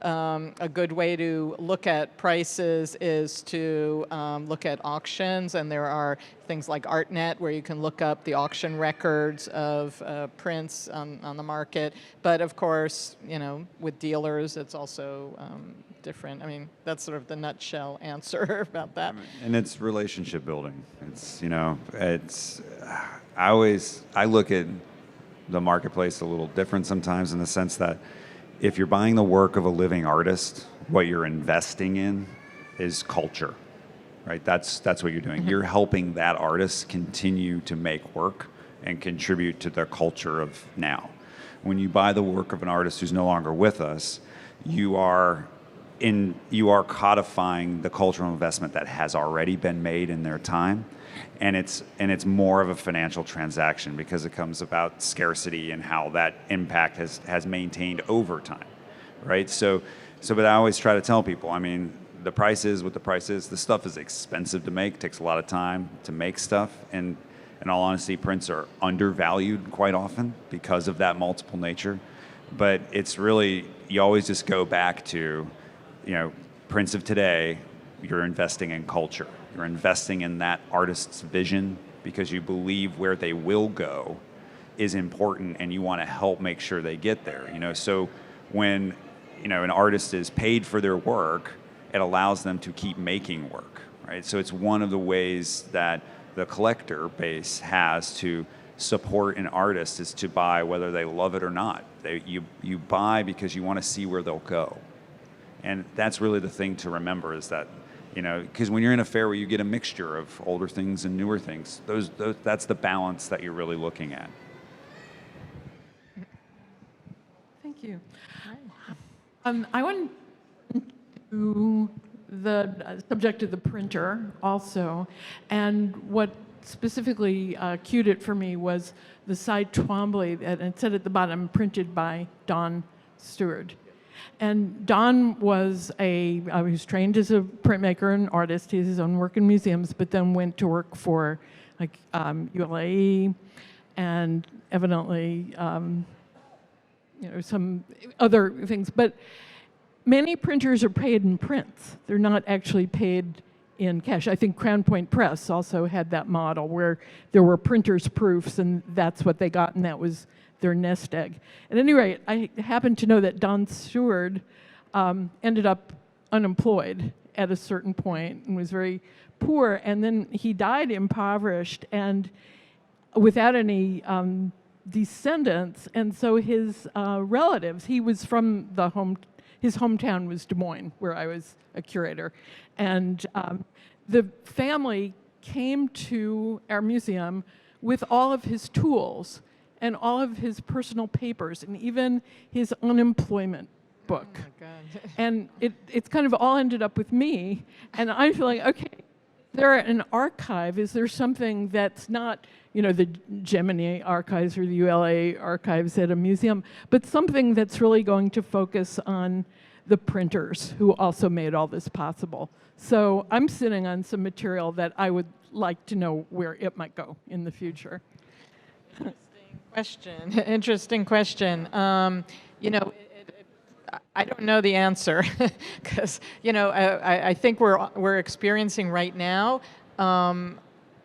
a good way to look at prices is to look at auctions, and there are things like ArtNet where you can look up the auction records of prints on the market. But of course, with dealers, it's also different. I mean, that's sort of the nutshell answer about that. And it's relationship building. I look at the marketplace a little different sometimes in the sense that if you're buying the work of a living artist, what you're investing in is culture, right? That's what you're doing. Mm-hmm. You're helping that artist continue to make work and contribute to the culture of now. When you buy the work of an artist who's no longer with us, you are you are codifying the cultural investment that has already been made in their time, and it's more of a financial transaction because it comes about scarcity and how that impact has maintained over time, right? So but I always try to tell people, I mean, the price is what the price is. The stuff is expensive to make, takes a lot of time to make stuff, and in all honesty, prints are undervalued quite often because of that multiple nature. But it's really, you always just go back to, prints of today, you're investing in culture. You're investing in that artist's vision because you believe where they will go is important and you want to help make sure they get there. So when, an artist is paid for their work, it allows them to keep making work, right? So it's one of the ways that the collector base has to support an artist is to buy whether they love it or not. You buy because you want to see where they'll go. And that's really the thing to remember is that, because when you're in a fair where you get a mixture of older things and newer things, that's the balance that you're really looking at. Thank you. I went to the subject of the printer also, and what specifically cued it for me was the side Twombly, and it said at the bottom, printed by Don Stewart. And Don was he was trained as a printmaker and artist. He has his own work in museums, but then went to work for ULA and evidently some other things. But many printers are paid in prints. They're not actually paid in cash. I think Crown Point Press also had that model where there were printers' proofs, and that's what they got, and that was their nest egg. At any rate, I happen to know that Don Stewart ended up unemployed at a certain point and was very poor, and then he died impoverished and without any descendants, and so his relatives, he was from his hometown was Des Moines, where I was a curator, and the family came to our museum with all of his tools and all of his personal papers and even his unemployment book. Oh my God. And it's kind of all ended up with me, and I'm feeling, okay, there an archive, is there something that's not, the Gemini archives or the ULA archives at a museum, but something that's really going to focus on the printers who also made all this possible. So I'm sitting on some material that I would like to know where it might go in the future. Interesting question. I don't know the answer because I think we're experiencing right now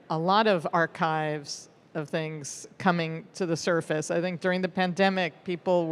a lot of archives of things coming to the surface. I think during the pandemic, people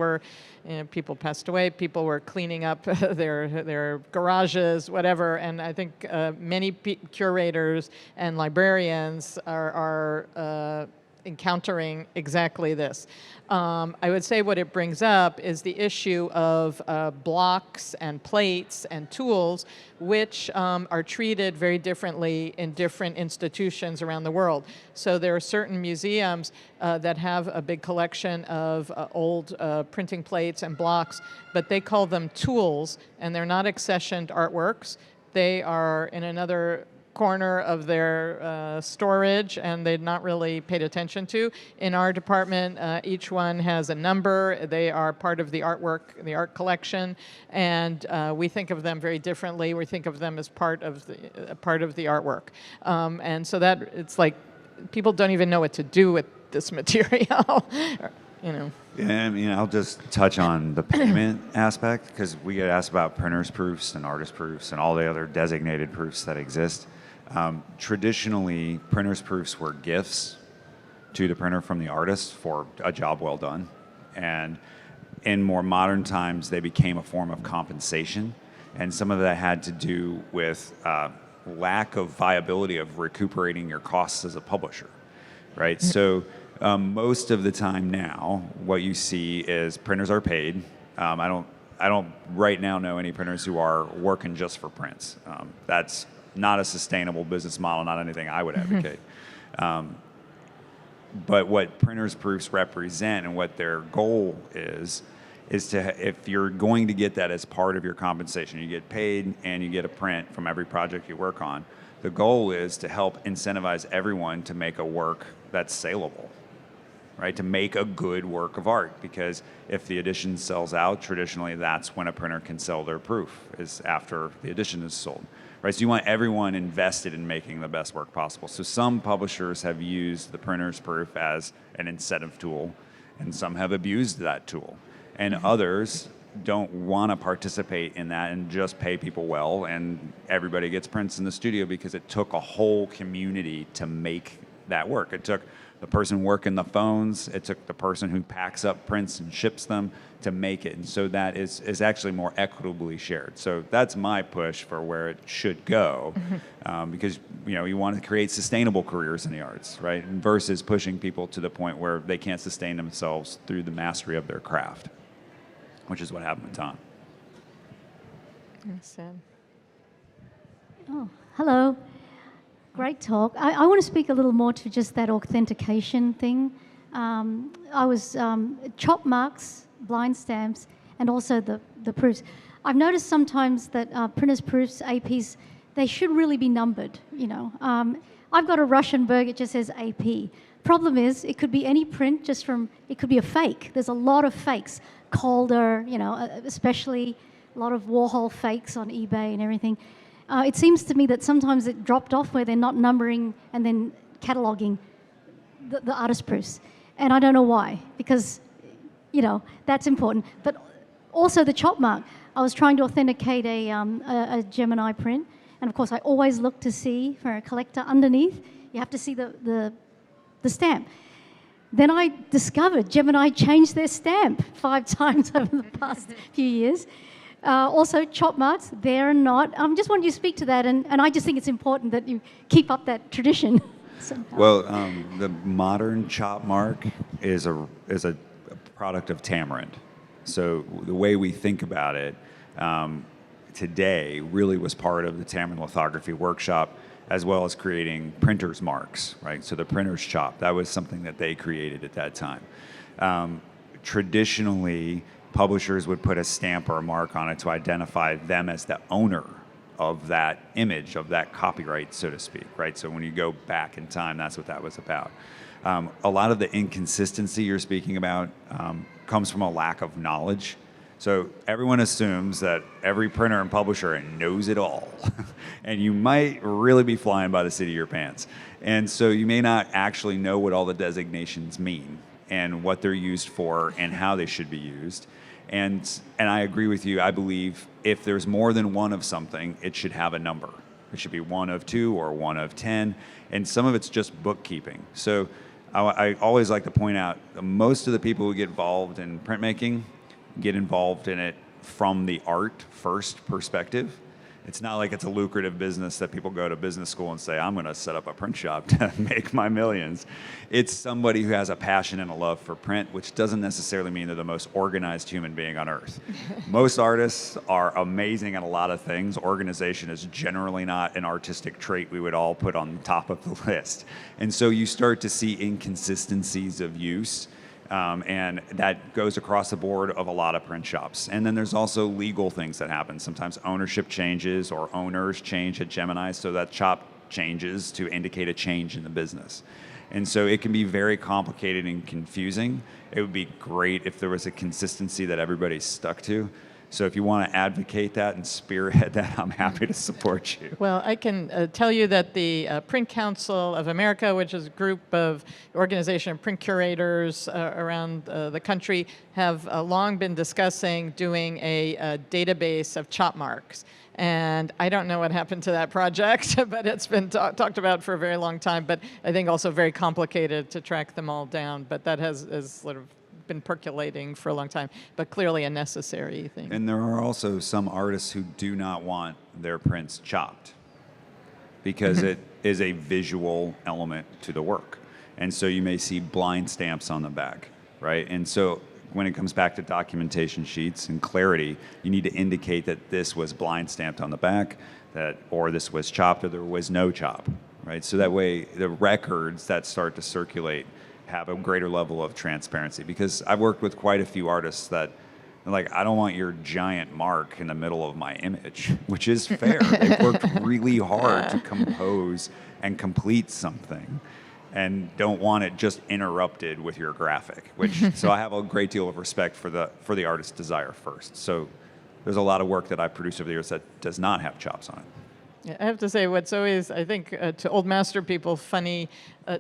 passed away, people were cleaning up their garages, whatever, and I think many curators and librarians are encountering exactly this. I would say what it brings up is the issue of blocks and plates and tools, which are treated very differently in different institutions around the world. So there are certain museums that have a big collection of old printing plates and blocks, but they call them tools, and they're not accessioned artworks. They are in another corner of their storage, and they're not really paid attention to. In our department, each one has a number. They are part of the artwork, the art collection, and we think of them very differently. We think of them as part of the artwork, and so that it's like people don't even know what to do with this material. Yeah, I mean, I'll just touch on the payment aspect because we get asked about printers' proofs and artist proofs and all the other designated proofs that exist. Traditionally, printers' proofs were gifts to the printer from the artist for a job well done. And in more modern times, they became a form of compensation. And some of that had to do with lack of viability of recuperating your costs as a publisher, right? So most of the time now, what you see is printers are paid. I don't right now know any printers who are working just for prints. That's not a sustainable business model, not anything I would advocate. But what printers' proofs represent and what their goal is is to, if you're going to get that as part of your compensation, you get paid and you get a print from every project you work on. The goal is to help incentivize everyone to make a work that's saleable, right? To make a good work of art, because if the edition sells out, traditionally that's when a printer can sell their proof, is after the edition is sold, right? So you want everyone invested in making the best work possible. So some publishers have used the printer's proof as an incentive tool, and some have abused that tool. And others don't want to participate in that and just pay people well, and everybody gets prints in the studio, because it took a whole community to make that work. It took the person working the phones, it took the person who packs up prints and ships them to make it. And so that is actually more equitably shared. So that's my push for where it should go, because you want to create sustainable careers in the arts, right? Versus pushing people to the point where they can't sustain themselves through the mastery of their craft, which is what happened with Tom. Oh, hello. Great talk. I want to speak a little more to just that authentication thing. I was chop marks, blind stamps, and also the proofs. I've noticed sometimes that printers' proofs, APs, they should really be numbered. I've got a Russianberg, it just says AP. Problem is, it could be any print, it could be a fake. There's a lot of fakes. Calder, especially a lot of Warhol fakes on eBay and everything. It seems to me that sometimes it dropped off where they're not numbering and then cataloguing the artist proofs. And I don't know why, because, that's important. But also the chop mark. I was trying to authenticate a Gemini print, and of course I always look to see, for a collector, underneath, you have to see the stamp. Then I discovered Gemini changed their stamp 5 times over the past few years. Also, chop marks, they're not. I just wanted you to speak to that, and I just think it's important that you keep up that tradition. Well, the modern chop mark is a product of Tamarind. So the way we think about it today really was part of the Tamarind lithography workshop, as well as creating printer's marks, right? So the printer's chop, that was something that they created at that time. Traditionally, publishers would put a stamp or a mark on it to identify them as the owner of that image, of that copyright, so to speak, right? So when you go back in time, that's what that was about. A lot of the inconsistency you're speaking about comes from a lack of knowledge. So everyone assumes that every printer and publisher knows it all. And you might really be flying by the seat of your pants. And so you may not actually know what all the designations mean and what they're used for and how they should be used. And I agree with you. I believe if there's more than one of something, it should have a number. It should be 1 of 2 or 1 of 10. And some of it's just bookkeeping. So I always like to point out most of the people who get involved in printmaking get involved in it from the art first perspective. It's not like it's a lucrative business that people go to business school and say, I'm going to set up a print shop to make my millions. It's somebody who has a passion and a love for print, which doesn't necessarily mean they're the most organized human being on earth. Most artists are amazing at a lot of things. Organization is generally not an artistic trait we would all put on the top of the list. And so you start to see inconsistencies of use. And that goes across the board of a lot of print shops. And then there's also legal things that happen. Sometimes ownership changes or owners change at Gemini, so that chop changes to indicate a change in the business. And so it can be very complicated and confusing. It would be great if there was a consistency that everybody stuck to. So if you want to advocate that and spearhead that, I'm happy to support you. Well, I can tell you that the Print Council of America, which is a group of organization of print curators around the country, have long been discussing doing a database of chop marks. And I don't know what happened to that project, but it's been talked about for a very long time, but I think also very complicated to track them all down. But that has sort of been percolating for a long time, but clearly a necessary thing. And there are also some artists who do not want their prints chopped because it is a visual element to the work. And so you may see blind stamps on the back, right? And so when it comes back to documentation sheets and clarity, you need to indicate that this was blind stamped on the back, or this was chopped, or there was no chop, right? So that way the records that start to circulate have a greater level of transparency, because I've worked with quite a few artists that They're like, I don't want your giant mark in the middle of my image, which is fair. They've worked really hard to compose and complete something, and don't want it just interrupted with your graphic. So I have a great deal of respect for the artist's desire first. So there's a lot of work that I've produced over the years that does not have chops on it. Yeah, I have to say, what's always, I think, to old master people funny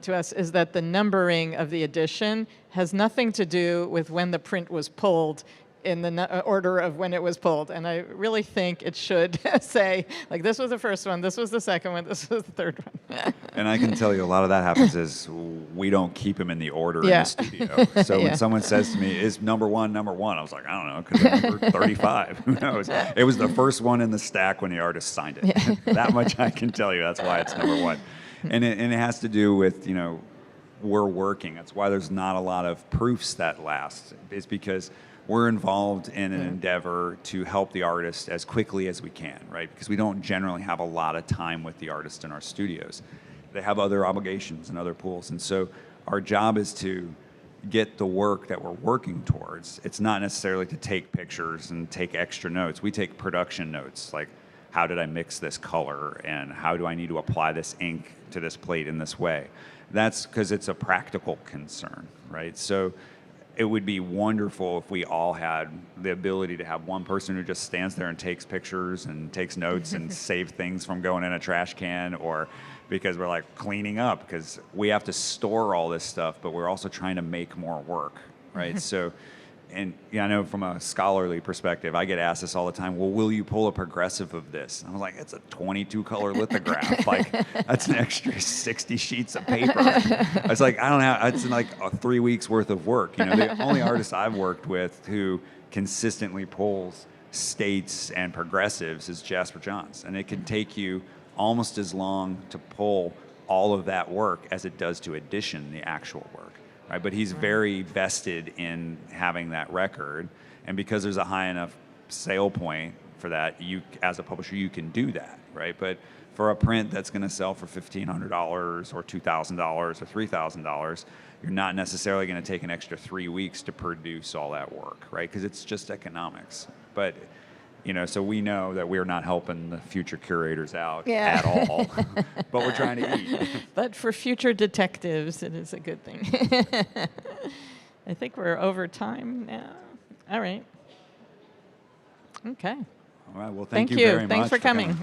to us is that the numbering of the edition has nothing to do with when the print was pulled in the order of when it was pulled. And I really think it should say, like, this was the first one, this was the second one, this was the third one. And I can tell you a lot of that happens is we don't keep them in the order in the studio. So when someone says to me, is number one number one? I was like, I don't know, because it's number 35. Who knows? It was the first one in the stack when the artist signed it. Yeah. That much I can tell you. That's why it's number one. And it has to do with, we're working. That's why there's not a lot of proofs that last. It's because we're involved in an endeavor to help the artist as quickly as we can, right? Because we don't generally have a lot of time with the artist in our studios. They have other obligations and other pools. And so our job is to get the work that we're working towards. It's not necessarily to take pictures and take extra notes. We take production notes, like how did I mix this color and how do I need to apply this ink to this plate in this way? That's because it's a practical concern, right? So it would be wonderful if we all had the ability to have one person who just stands there and takes pictures and takes notes and save things from going in a trash can, or because we're like cleaning up, because we have to store all this stuff, but we're also trying to make more work, right? So, and I know from a scholarly perspective, I get asked this all the time, well, will you pull a progressive of this? And I was like, it's a 22 color lithograph. Like, that's an extra 60 sheets of paper. I was like, I don't have, it's like 3 weeks worth of work. The only artist I've worked with who consistently pulls states and progressives is Jasper Johns. And it can take you almost as long to pull all of that work as it does to edition the actual work. Right, but he's very vested in having that record, and because there's a high enough sale point for that, you, as a publisher, you can do that, right? But for a print that's going to sell for $1,500 or $2,000 or $3,000, you're not necessarily going to take an extra 3 weeks to produce all that work, right? Because it's just economics. But so we know that we're not helping the future curators out at all, but we're trying to eat. But for future detectives, it is a good thing. I think we're over time now. All right. Okay. All right. Well, thank you you. very much. Thanks for coming.